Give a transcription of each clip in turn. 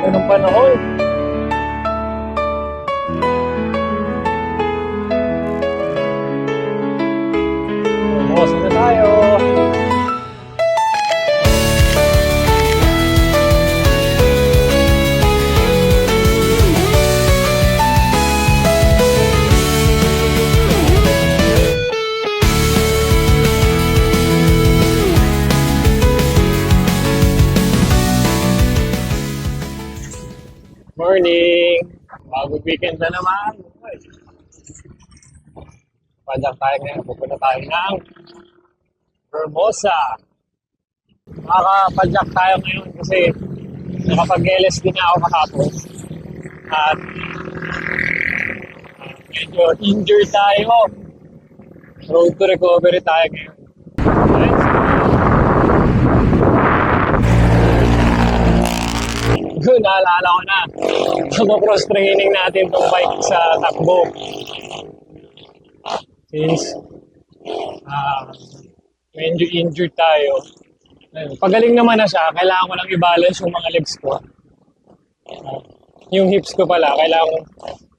ng panahon. Bukas na tayo. Morning! Bagong weekend na naman. Padyak tayo ngayon. Pupunta tayo ng Hermosa. Makapadyak tayo ngayon kasi nakapag-LSD na ako kahapon. At medyo injured tayo. Road to recovery tayo ngayon. Good, naalala ko na. Cross training natin itong bike sa takbo. Since medyo injured tayo. Pagaling naman na siya, kailangan ko lang i-balance yung mga legs ko. Yung hips ko pala, kailangan ko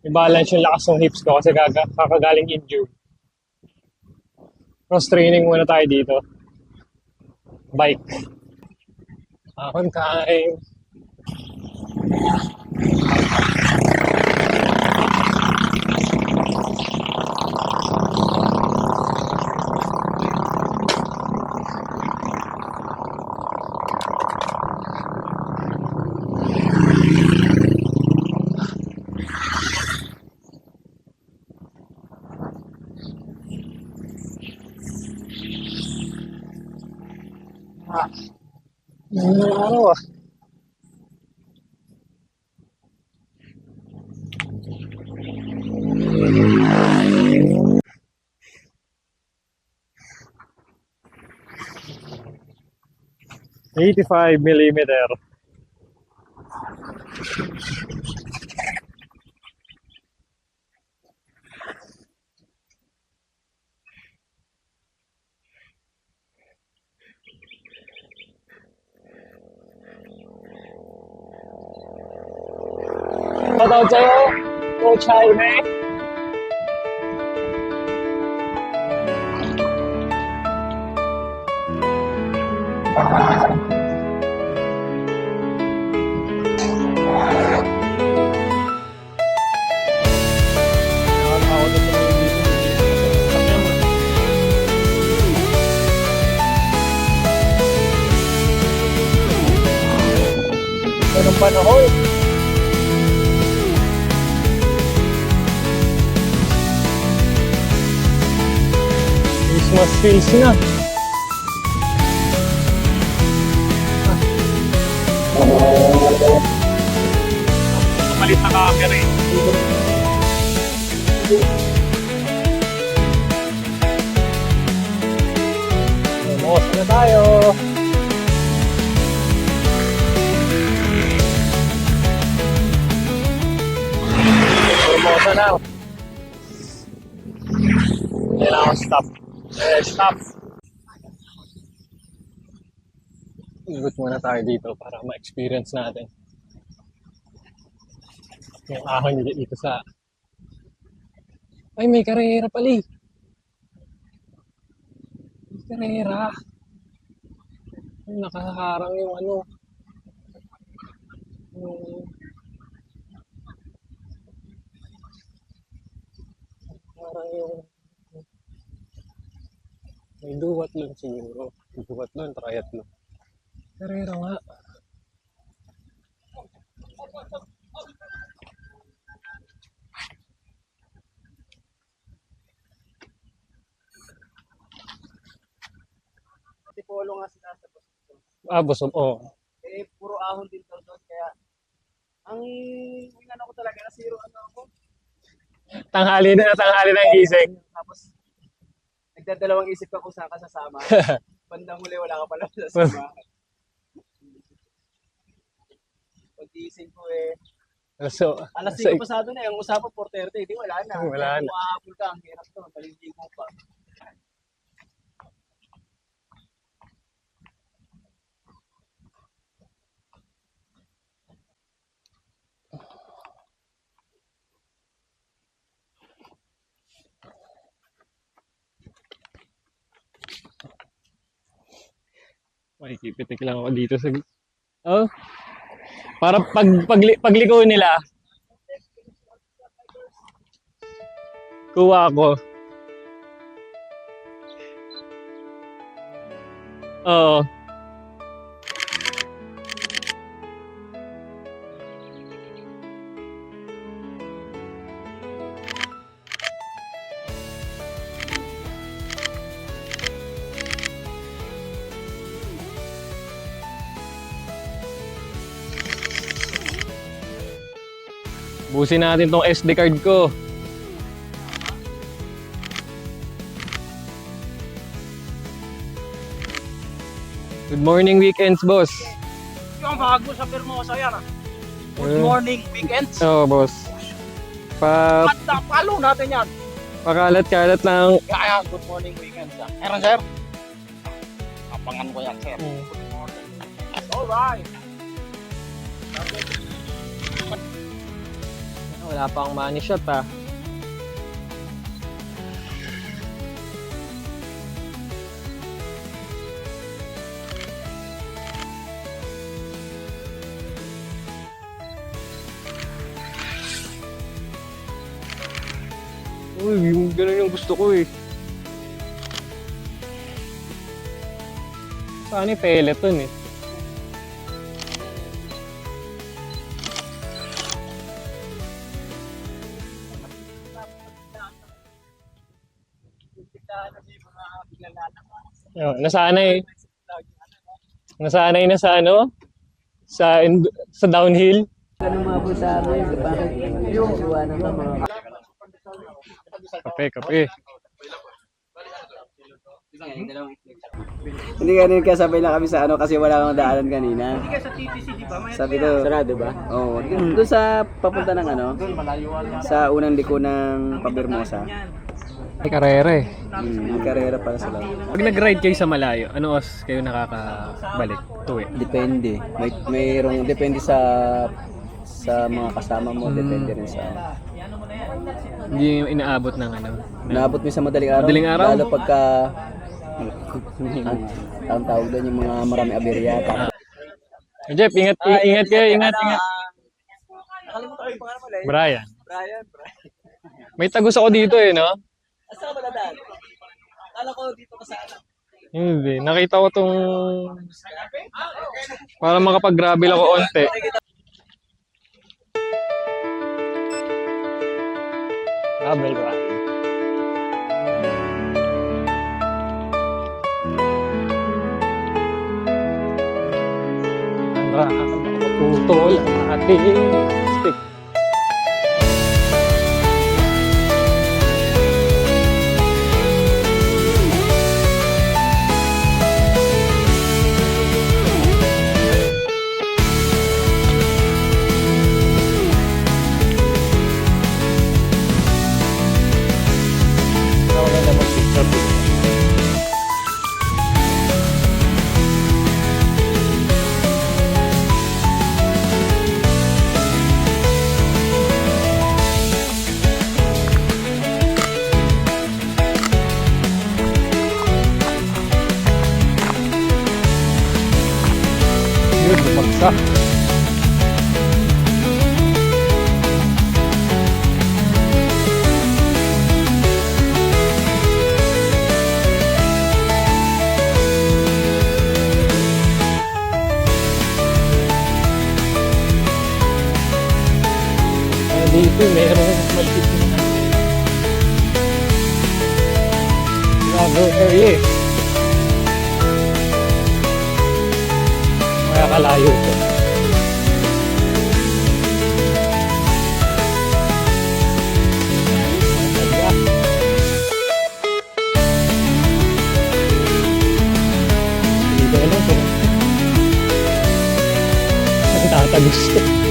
i-balance yung lakas ng hips ko kasi kakagaling injured. Cross training muna tayo dito. Bike. Akon time. Araw ah. $85 millimeter. Shoutout sa'yo, Coach Jaime. Ng panahon. Christmas feels na. Malit na camera eh. Bukas na tayo. Hermosa na. Kailangan stop. Stop. Ikot muna tayo dito para ma-experience natin yung ahon dito sa... Ay, may karera pala eh. May karera. Ay, nakaharang yung ano. Parang yung... May duwatlon siguro. Duwatlon, triathlon. Karera nga. Polo nga sila sa Boston. Busog, oh. Eh, puro ahon din daw doon. Kaya, ang ano ko talaga, na zero ano ako. Tanghali na gising. Tapos, nagdadalawang isip ka kung saan ka sasama. Bandang huli, wala ka pala sasama. Pag-gising ko eh. So, Alas 5 pasado na, yung usapan 4:30, di wala na. Wala na. Kung mahabol ka, ang hirap to, maliging mo pa. Makikipitik lang ako dito sa... Oh. Para pagliko nila, kuha ako. Oo. Busin natin tong SD card ko. Good morning weekends, boss. Yung bago sa Permosa yan ah. Good morning, weekends. Oo, boss. At follow natin yan. Pakalat-kalat ng... Kaya, good morning, weekends. Meron, sir? Kapangan ko yan, sir. Good morning. Alright. Wala pa akong money shot, ah. Uy, yung ganun yung gusto ko eh. Saan yung Peloton eh? Nasanay. Nasanay na sa ano? Sa downhill. Ganun mga po sa amin, bakit yung gawa ng mga... Kape. Hindi ganun kasabay lang kami sa ano kasi wala akong daanan kanina. Hindi ka sa TTC, di ba? Sabi ko, sarado ba? Oo. Doon sa papunta ng ano, sa unang liko ng Pabermosa. May karera eh. May karera para sila. Pag nag-ride kayo sa malayo, ano oras kayo nakakabalik? Tuwi. Depende. Mayroong depende sa mga kasama mo, depende rin sa... Hindi yung inaabot ng ano. Naabot mo sa madaling araw. Madaling araw? Lalo pagka... ang tawag doon yung mga marami aberya. Jeff, ingat kayo, ingat. Nakalimutan ko yung pangalan mo lang. Brian. Brian. May tagos ako dito eh, no? Asa ba nadaan? Kala ko dito ka sa ano. Hindi. Nakita ko tong... Para makapag-gravel ako onte. Gravel ride. Putol ang ating stick. Maganda mag-picture dito. Yun, bumagsak. Dito, meron maliit na gravel area. Kaya kalayo ito. Dito na lang ito. Ang tatagos ito.